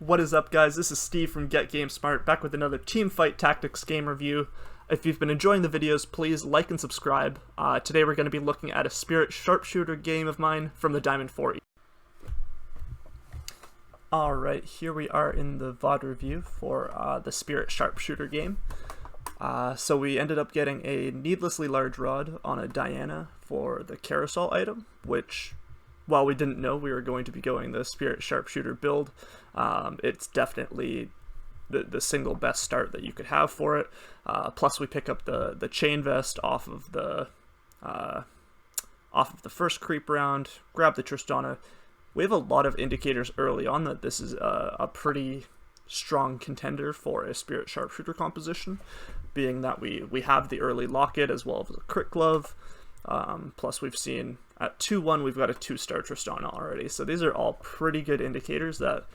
What is up, guys? This is Steve from GameSmart, back with another Teamfight Tactics game review. If you've been enjoying the videos, please like and subscribe. Today we're going to be looking at a Spirit Sharpshooter game of mine from the Diamond 4. Alright, here we are in the VOD review for the Spirit Sharpshooter game. So we ended up getting a needlessly large rod on a Diana for the carousel item, which, while we didn't know we were going to be going the Spirit Sharpshooter build, it's definitely the single best start that you could have for it. Plus we pick up the chain vest off of the first creep round, grab the Tristana. We have a lot of indicators early on that this is a pretty strong contender for a Spirit Sharpshooter composition, being that we have the early locket as well as a crit glove. Plus we've seen at 2-1 we've got a 2-star Tristana already, so these are all pretty good indicators that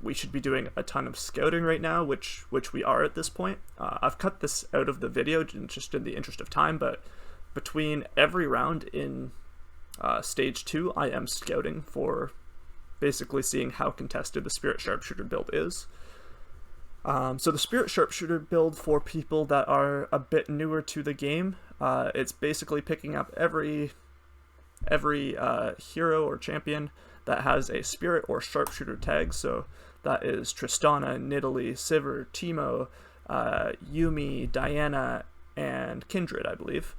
we should be doing a ton of scouting right now, which we are at this point. I've cut this out of the video just in the interest of time, but between every round in Stage 2 I am scouting for basically seeing how contested the Spirit Sharpshooter build is. So the Spirit Sharpshooter build, for people that are a bit newer to the game, it's basically picking up every hero or champion that has a Spirit or Sharpshooter tag. So that is Tristana, Nidalee, Sivir, Teemo, Yuumi, Diana, and Kindred, I believe.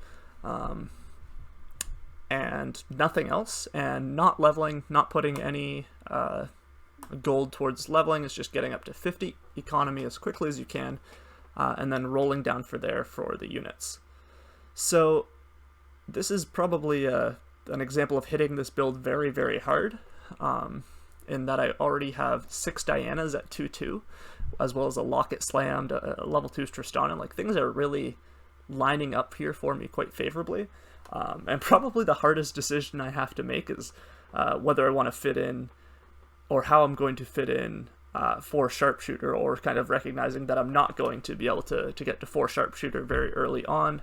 And nothing else, and not leveling, not putting any gold towards leveling. It's just getting up to 50 economy as quickly as you can, and then rolling down for the units. So this is probably an example of hitting this build very, very hard, in that I already have 6 Dianas at 2-2, as well as a Locket slammed, a level 2 Tristana. Like, things are really lining up here for me quite favorably. And probably the hardest decision I have to make is whether I want to fit in, or how I'm going to fit in 4 Sharpshooter, or kind of recognizing that I'm not going to be able to get to 4 Sharpshooter very early on,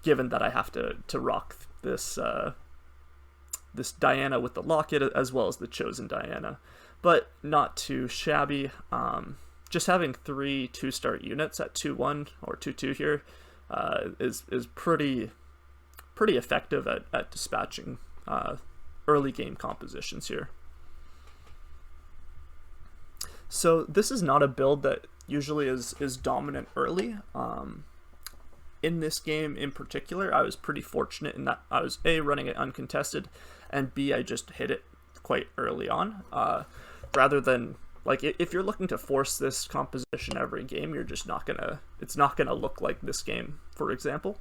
given that I have to rock this this Diana with the Locket as well as the Chosen Diana. But not too shabby. Just having 3 2-star units at 2-1 or 2-2 here is pretty effective at dispatching early game compositions here. So this is not a build that usually is dominant early. In this game in particular, I was pretty fortunate in that I was A, running it uncontested, and B, I just hit it quite early on. Rather than, like, if you're looking to force this composition every game, you're just not gonna, it's not gonna look like this game, for example.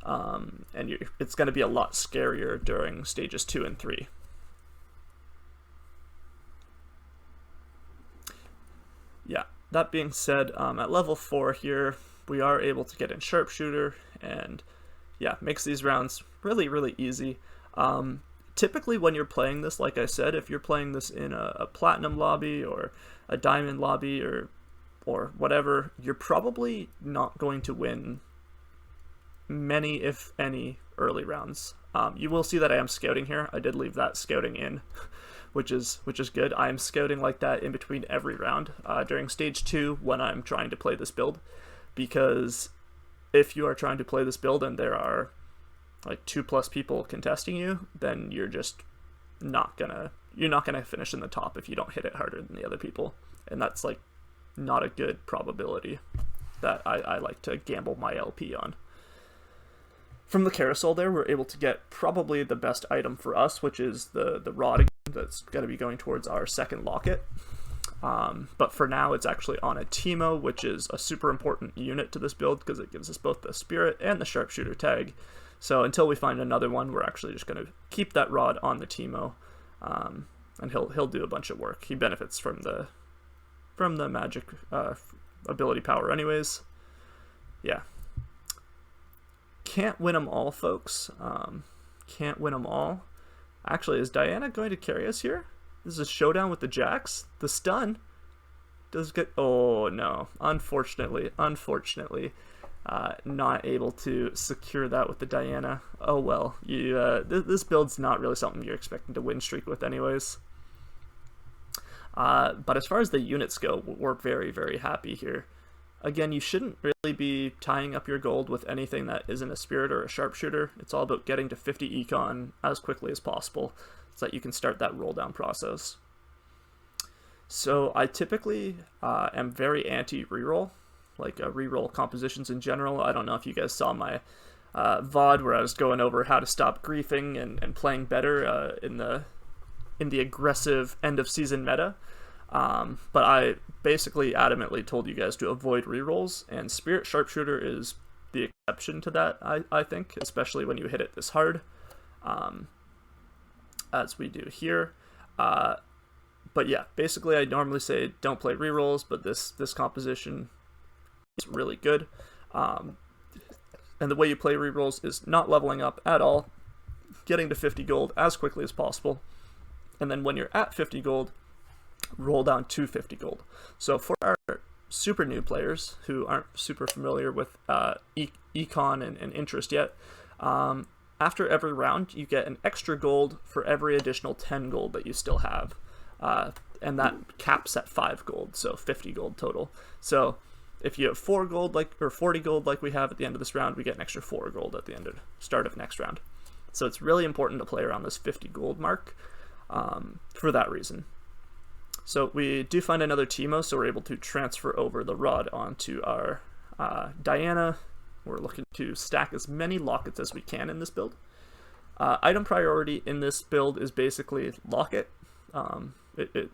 And it's going to be a lot scarier during stages 2 and 3. Yeah, that being said, at level 4 here, we are able to get in Sharpshooter, and yeah, makes these rounds really, really easy. Typically when you're playing this, like I said, if you're playing this in a Platinum lobby or a Diamond lobby or whatever, you're probably not going to win many, if any, early rounds. You will see that I am scouting here. I did leave that scouting in, which is good. I am scouting like that in between every round during stage 2 when I'm trying to play this build, because if you are trying to play this build and there are like 2+ people contesting you, then you're just not gonna finish in the top if you don't hit it harder than the other people, and that's like not a good probability that I like to gamble my LP on. From the carousel there, we're able to get probably the best item for us, which is the rod that's going to be going towards our second locket. But for now, it's actually on a Teemo, which is a super important unit to this build because it gives us both the Spirit and the Sharpshooter tag. So until we find another one, we're actually just going to keep that rod on the Teemo, and he'll do a bunch of work. He benefits from the magic ability power anyways. Yeah. Can't win them all, folks. Can't win them all. Actually, is Diana going to carry us here? This is a showdown with the Jacks. The stun does get... Oh, no. Unfortunately, not able to secure that with the Diana. Oh, well. This build's not really something you're expecting to win streak with anyways. But as far as the units go, we're very, very happy here. Again, you shouldn't really be tying up your gold with anything that isn't a spirit or a sharpshooter. It's all about getting to 50 econ as quickly as possible so that you can start that roll down process. So I typically am very anti-reroll, like reroll compositions in general. I don't know if you guys saw my VOD where I was going over how to stop griefing and playing better in the aggressive end of season meta. But I basically adamantly told you guys to avoid rerolls, and Spirit Sharpshooter is the exception to that, I think, especially when you hit it this hard, as we do here. But yeah, basically I normally say don't play rerolls, but this composition is really good. And the way you play rerolls is not leveling up at all, getting to 50 gold as quickly as possible, and then when you're at 50 gold, roll down to 50 gold. So for our super new players who aren't super familiar with econ and interest yet, after every round you get an extra gold for every additional 10 gold that you still have, and that caps at 5 gold, so 50 gold total. So if you have 4 gold or 40 gold like we have at the end of this round, we get an extra 4 gold at the end of start of next round. So it's really important to play around this 50 gold mark for that reason. So we do find another Teemo, so we're able to transfer over the rod onto our Diana. We're looking to stack as many lockets as we can in this build. Item priority in this build is basically locket.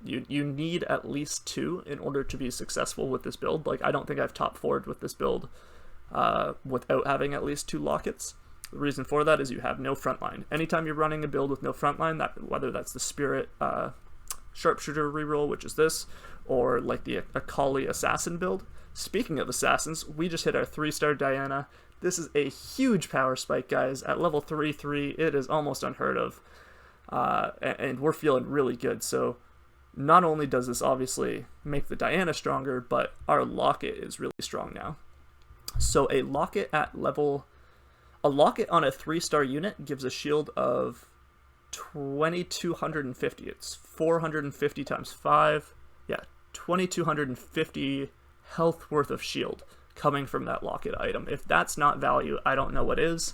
You need at least 2 in order to be successful with this build. Like, I don't think I've top 4'd with this build without having at least 2 lockets. The reason for that is you have no frontline. Anytime you're running a build with no frontline, whether that's the Spirit Sharpshooter reroll, which is this, or like the Akali Assassin build. Speaking of assassins, we just hit our 3-star Diana. This is a huge power spike, guys. At level 3-3, it is almost unheard of, and we're feeling really good. So not only does this obviously make the Diana stronger, but our locket is really strong now. So a locket on a 3-star unit gives a shield of 2250. It's 450 times 5. Yeah, 2250 health worth of shield coming from that locket item. If that's not value, I don't know what is.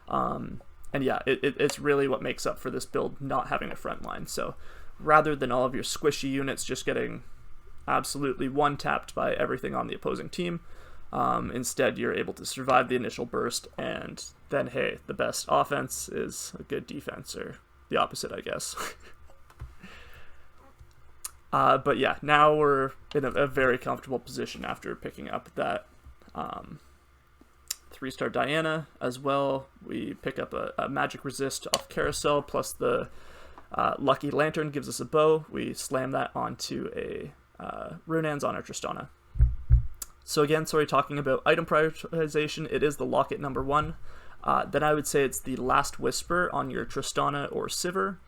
And yeah, it's really what makes up for this build not having a front line. So rather than all of your squishy units just getting absolutely one-tapped by everything on the opposing team, instead you're able to survive the initial burst, and then hey, the best offense is a good defense, or the opposite, I guess. But yeah, now we're in a very comfortable position after picking up that 3-star Diana as well. We pick up a magic resist off Carousel, plus the Lucky Lantern gives us a bow. We slam that onto a Runaan's on our Tristana. So again, sorry, talking about item prioritization, it is the locket number 1. Then I would say it's the Last Whisper on your Tristana or Sivir.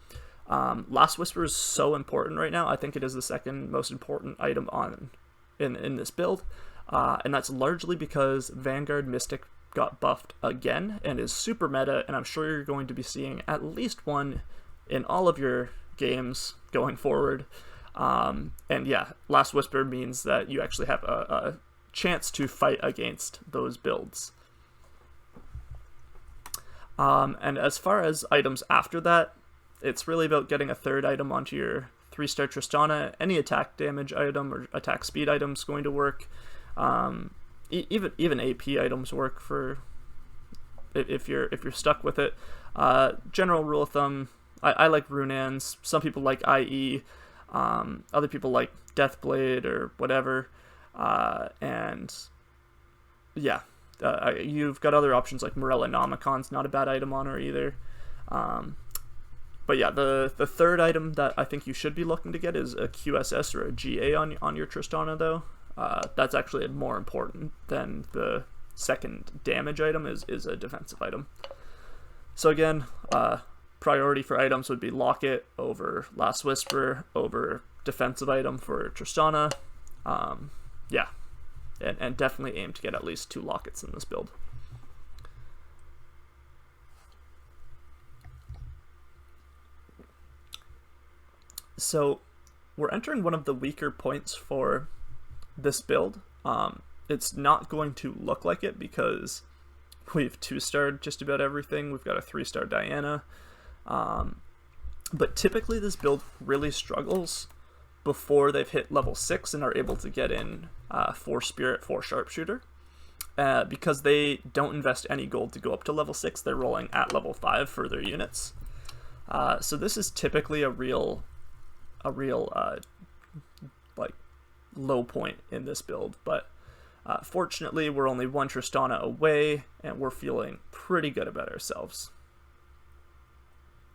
Last Whisper is so important right now. I think it is the second most important item in this build, and that's largely because Vanguard Mystic got buffed again and is super meta, and I'm sure you're going to be seeing at least one in all of your games going forward. And yeah, Last Whisper means that you actually have a chance to fight against those builds. And as far as items after that, it's really about getting a 3rd item onto your 3-star Tristana. Any attack damage item or attack speed items going to work. Even AP items work for if you're stuck with it. General rule of thumb, I like Runaan's. Some people like IE. Other people like Deathblade or whatever. And yeah. You've got other options like Morella Nomicon's not a bad item on her either. But yeah, the 3rd item that I think you should be looking to get is a QSS or a GA on your Tristana, though. That's actually more important than the 2nd damage item is a defensive item. So again, priority for items would be Locket over Last Whisper over defensive item for Tristana. Yeah. And definitely aim to get at least 2 lockets in this build. So we're entering one of the weaker points for this build. It's not going to look like it because we've 2-starred just about everything. We've got a 3-star Diana. But typically this build really struggles before they've hit level 6 and are able to get in 4 Spirit, 4 Sharpshooter. Because they don't invest any gold to go up to level 6, they're rolling at level 5 for their units. So this is typically a real like low point in this build, but fortunately we're only 1 Tristana away and we're feeling pretty good about ourselves.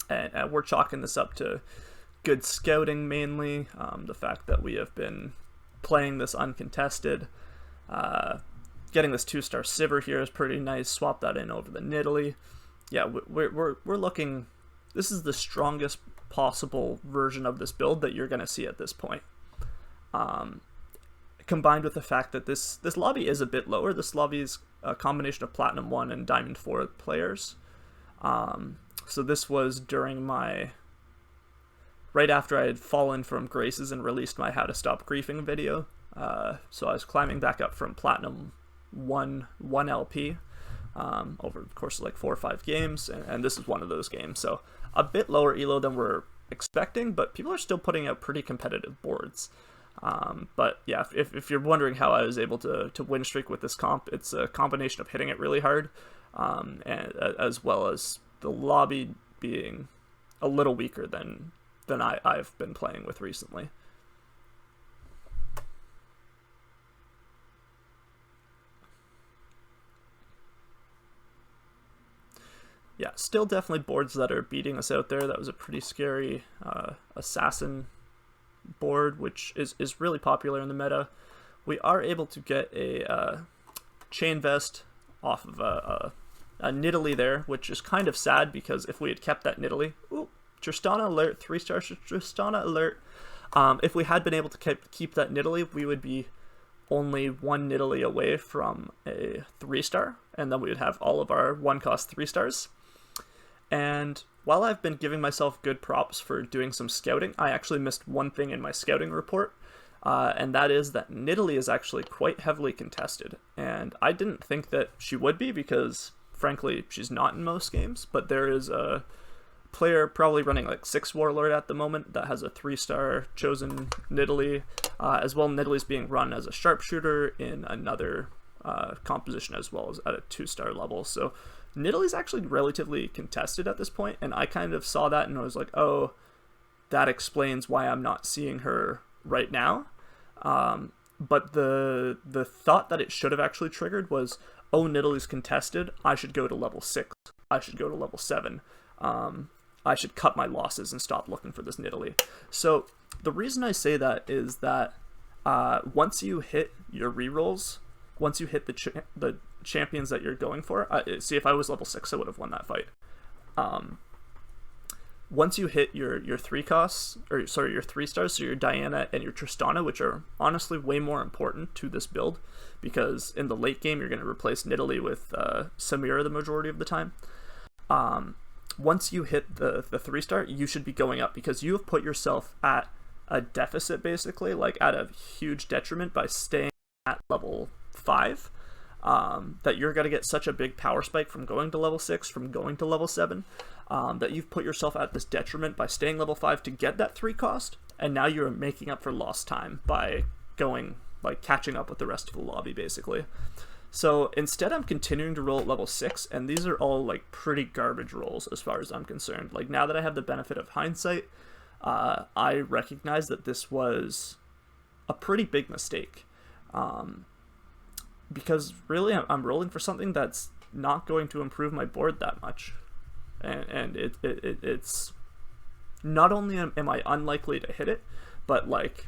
And we're chalking this up to good scouting mainly, the fact that we have been playing this uncontested. Getting this 2-star Sivir here is pretty nice. Swap that in over the Nidalee. Yeah, we're looking. This is the strongest possible version of this build that you're going to see at this point. Combined with the fact that this lobby is a bit lower. This lobby is a combination of Platinum 1 and Diamond 4 players. So this was during my... right after I had fallen from Graces and released my How to Stop Griefing video. So I was climbing back up from Platinum 1 LP over the course of like 4 or 5 games, and this is one of those games. So a bit lower elo than we're expecting, but people are still putting out pretty competitive boards. But yeah, if you're wondering how I was able to win streak with this comp, it's a combination of hitting it really hard, and as well as the lobby being a little weaker than I've been playing with recently. Yeah, still definitely boards that are beating us out there. That was a pretty scary assassin board, which is really popular in the meta. We are able to get a chain vest off of a Nidalee there, which is kind of sad because if we had kept that Nidalee... Ooh, Tristana alert, 3-star Tristana alert. If we had been able to keep that Nidalee, we would be only 1 Nidalee away from a 3-star, and then we would have all of our 1-cost 3-stars. And while I've been giving myself good props for doing some scouting, I actually missed one thing in my scouting report, and that is that Nidalee is actually quite heavily contested. And I didn't think that she would be because, frankly, she's not in most games, but there is a player probably running like 6 Warlord at the moment that has a 3-star chosen Nidalee, as well. Nidalee's being run as a Sharpshooter in another composition as well as at a 2-star level. So Nidalee's actually relatively contested at this point, and I kind of saw that and I was like, oh, that explains why I'm not seeing her right now. But the thought that it should have actually triggered was, oh, Nidalee's contested, I should go to level 6, I should go to level 7. I should cut my losses and stop looking for this Nidalee. So the reason I say that is that once you hit your rerolls, once you hit the champions that you're going for, see, if I was level 6, I would have won that fight. Once you hit your 3-costs, or sorry, your 3-stars, so your Diana and your Tristana, which are honestly way more important to this build, because in the late game you're going to replace Nidalee with Samira the majority of the time. Once you hit the 3-star, you should be going up because you have put yourself at a deficit, basically, like at a huge detriment by staying at level 5, that you're going to get such a big power spike from going to level 6, from going to level 7, that you've put yourself at this detriment by staying level 5 to get that 3-cost, and now you're making up for lost time by going, like, catching up with the rest of the lobby, basically. So instead I'm continuing to roll at level 6, and these are all like pretty garbage rolls as far as I'm concerned. Like, now that I have the benefit of hindsight, I recognize that this was a pretty big mistake. Because really I'm rolling for something that's not going to improve my board that much. And it's not only am I unlikely to hit it, but like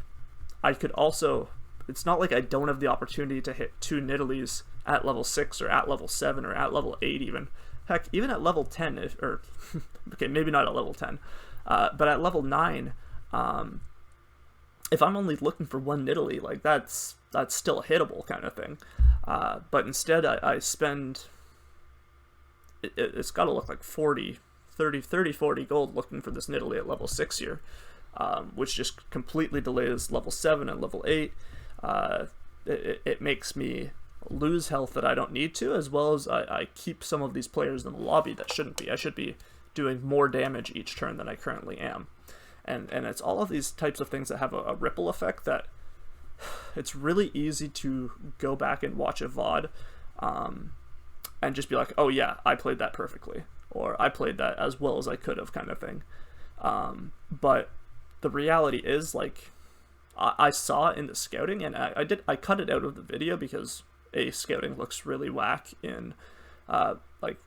I could also... It's not like I don't have the opportunity to hit 2 Nidalees at level 6 or at level 7 or at level 8 even. Heck, even at level 10, okay, maybe not at level 10, but at level 9, if I'm only looking for 1 Nidalee, like that's still a hittable kind of thing. But instead I spend, it's got to look like 40 gold looking for this Nidalee at level 6 here. which just completely delays level 7 and level 8. It makes me lose health that I don't need to, as well as I keep some of these players in the lobby that shouldn't be. I should be doing more damage each turn than I currently am. And it's all of these types of things that have a ripple effect that it's really easy to go back and watch a VOD and just be like, oh yeah, I played that perfectly, or I played that as well as I could have, kind of thing. But the reality is, like, I saw it in the scouting, and I cut it out of the video because scouting looks really whack in like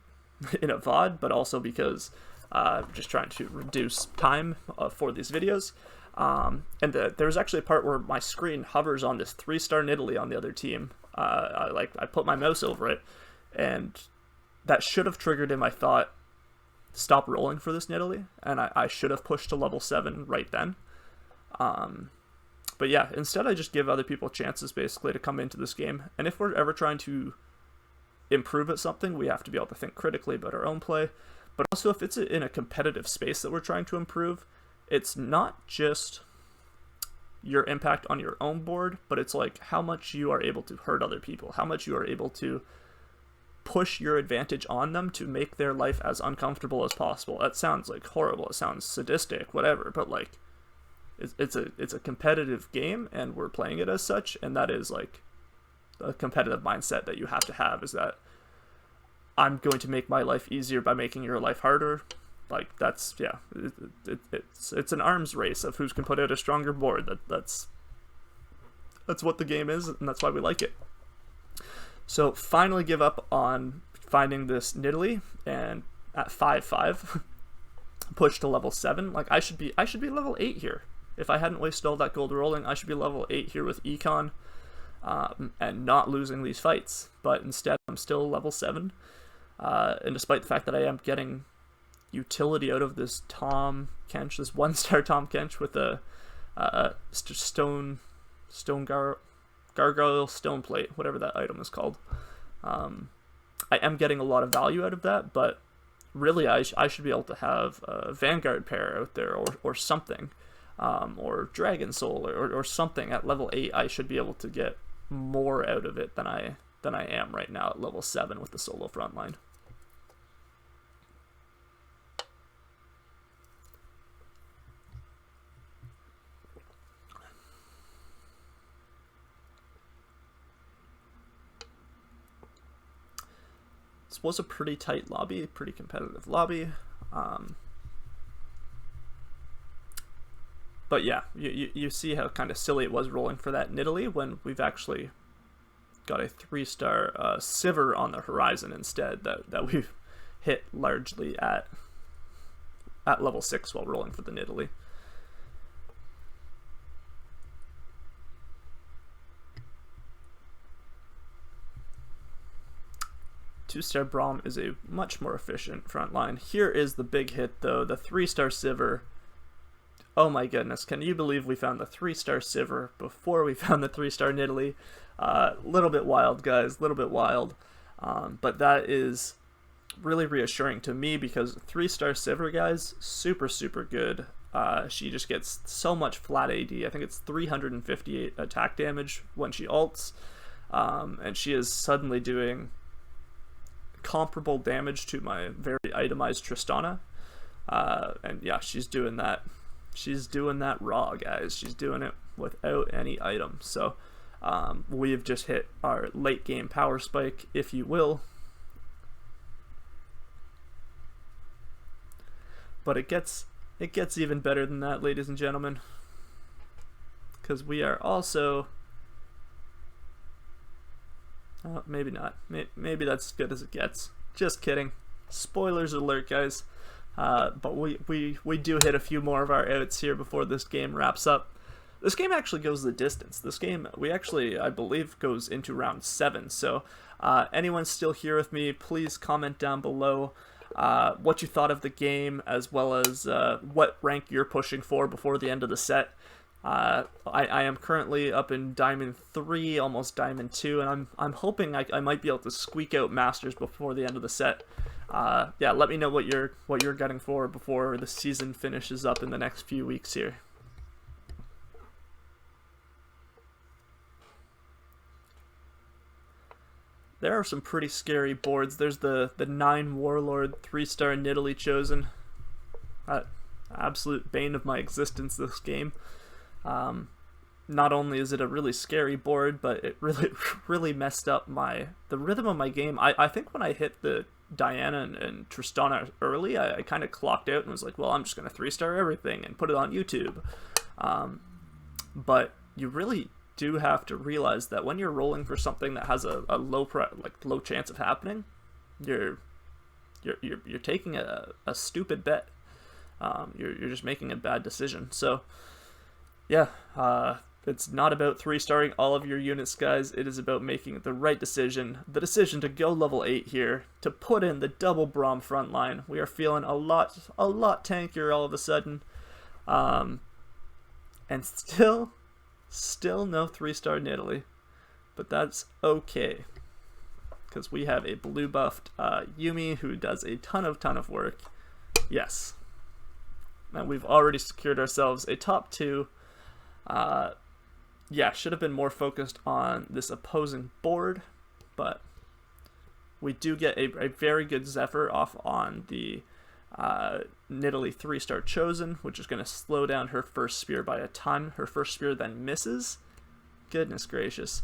in a VOD, but also because just trying to reduce time for these videos. And there was actually a part where my screen hovers on this 3-star Nidalee on the other team. I put my mouse over it, and that should have triggered him. I thought, stop rolling for this Nidalee, and I should have pushed to level 7 right then. But yeah, instead I just give other people chances basically to come into this game, and if we're ever trying to improve at something, we have to be able to think critically about our own play. But also, if it's in a competitive space that we're trying to improve, it's not just your impact on your own board, but it's like how much you are able to hurt other people, how much you are able to push your advantage on them to make their life as uncomfortable as possible. That sounds like horrible, it sounds sadistic, whatever, but like it's a competitive game, and we're playing it as such, and that is like a competitive mindset that you have to have, is that I'm going to make my life easier by making your life harder. Like, that's, yeah, it's an arms race of who can put out a stronger board. That's what the game is, and that's why we like it. So finally give up on finding this Nidalee, and at 5-5 push to level 7. Like, I should be level 8 here. If I hadn't wasted all that gold rolling, I should be level 8 here with Econ, and not losing these fights. But instead, I'm still level 7, and despite the fact that I am getting utility out of this Tom Kench, this 1-star Tom Kench with a gargoyle stone plate, whatever that item is called. I am getting a lot of value out of that, but really I should be able to have a Vanguard pair out there, or something, or Dragon Soul, or something at level 8. I should be able to get more out of it than I am right now at level 7 with the solo frontline. This was a pretty tight lobby, pretty competitive lobby. But yeah, you see how kind of silly it was rolling for that Nidalee when we've actually got a 3-star Sivir on the horizon instead, that we've hit largely at level 6 while rolling for the Nidalee. Two-star Braum is a much more efficient front line. Here is the big hit, though, the 3-star Sivir. Oh my goodness, can you believe we found the 3-star Sivir before we found the 3-star Nidalee? Little bit wild, guys, little bit wild. But that is really reassuring to me, because 3-star Sivir, guys, super, super good. She just gets so much flat AD. I think it's 358 attack damage when she ults. And she is suddenly doing comparable damage to my very itemized Tristana, and yeah, she's doing that raw, guys. She's doing it without any items. So we've just hit our late game power spike, if you will, but it gets even better than that, ladies and gentlemen, because we are also maybe not. Maybe that's as good as it gets. Just kidding. Spoilers alert, guys. But we do hit a few more of our outs here before this game wraps up. This game actually goes the distance. This game, I believe, goes into round 7. So anyone still here with me, please comment down below what you thought of the game, as well as what rank you're pushing for before the end of the set. I am currently up in Diamond 3, almost Diamond 2, and I'm hoping I might be able to squeak out Masters before the end of the set. Yeah, let me know what you're getting for before the season finishes up in the next few weeks here. there are some pretty scary boards. There's the 9 Warlord 3-star Nidalee Chosen. Absolute bane of my existence, this game. Not only is it a really scary board, but it really messed up the rhythm of my game. I think when I hit the Diana and Tristana early, I kind of clocked out and was like, well, I'm just going to 3-star everything and put it on YouTube. But you really do have to realize that when you're rolling for something that has a low chance of happening, you're taking a stupid bet. You're just making a bad decision. So yeah, it's not about 3-starring all of your units, guys. It is about making the right decision. The decision to go level 8 here, to put in the double Braum front line. We are feeling a lot tankier all of a sudden. And still no 3-star Nidalee. But that's okay, because we have a blue buffed Yuumi who does a ton of work. Yes. And we've already secured ourselves a top 2. Yeah, should have been more focused on this opposing board, but we do get a very good Zephyr off on the Nidalee 3-star Chosen, which is going to slow down her first spear by a ton. Her first spear then misses. Goodness gracious.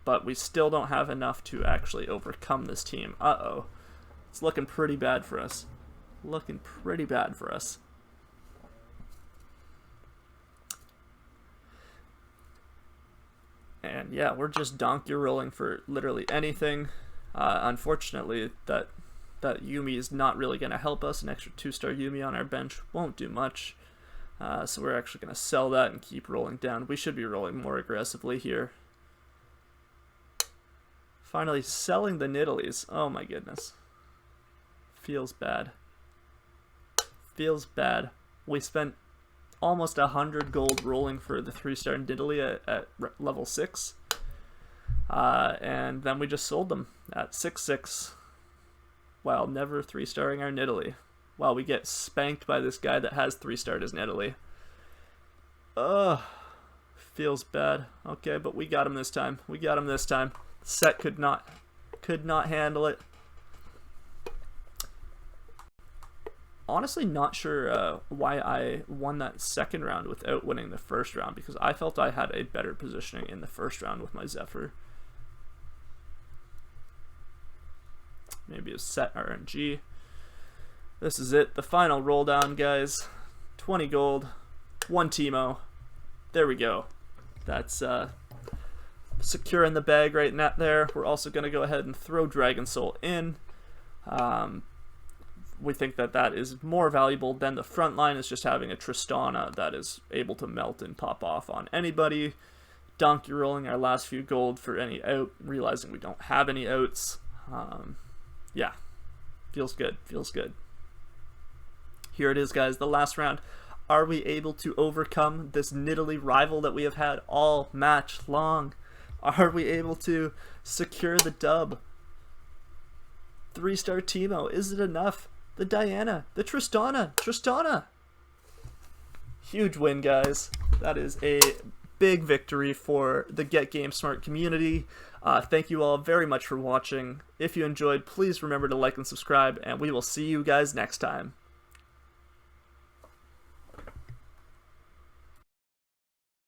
But we still don't have enough to actually overcome this team. Uh-oh. It's looking pretty bad for us. Looking pretty bad for us. And yeah, we're just donkey rolling for literally anything. Unfortunately, that Yuumi is not really going to help us. An extra 2-star Yuumi on our bench won't do much. So we're actually going to sell that and keep rolling down. We should be rolling more aggressively here. Finally selling the Nidalees. Oh my goodness. Feels bad. Feels bad. We spent almost 100 gold rolling for the 3-star Nidalee at level 6. And then we just sold them at 6-6. While never 3-starring our Nidalee. While we get spanked by this guy that has 3-starred his Nidalee. Ugh. Feels bad. Okay, but we got him this time. We got him this time. The set could not handle it. Honestly, not sure why I won that second round without winning the first round, because I felt I had a better positioning in the first round with my Zephyr. Maybe a set RNG. This is it, the final roll down, guys. 20 gold, 1 Teemo. There we go. That's secure in the bag right now there. We're also going to go ahead and throw Dragon Soul in. We think that is more valuable than the front line is just having a Tristana that is able to melt and pop off on anybody. Donkey rolling our last few gold for any out, realizing we don't have any outs. Yeah, feels good, feels good. Here it is, guys, the last round. Are we able to overcome this Nidalee rival that we have had all match long? Are we able to secure the dub? 3-star Teemo, is it enough? The Diana, the Tristana. Huge win, guys. That is a big victory for the Get GameSmart community. Thank you all very much for watching. If you enjoyed, please remember to like and subscribe, and we will see you guys next time.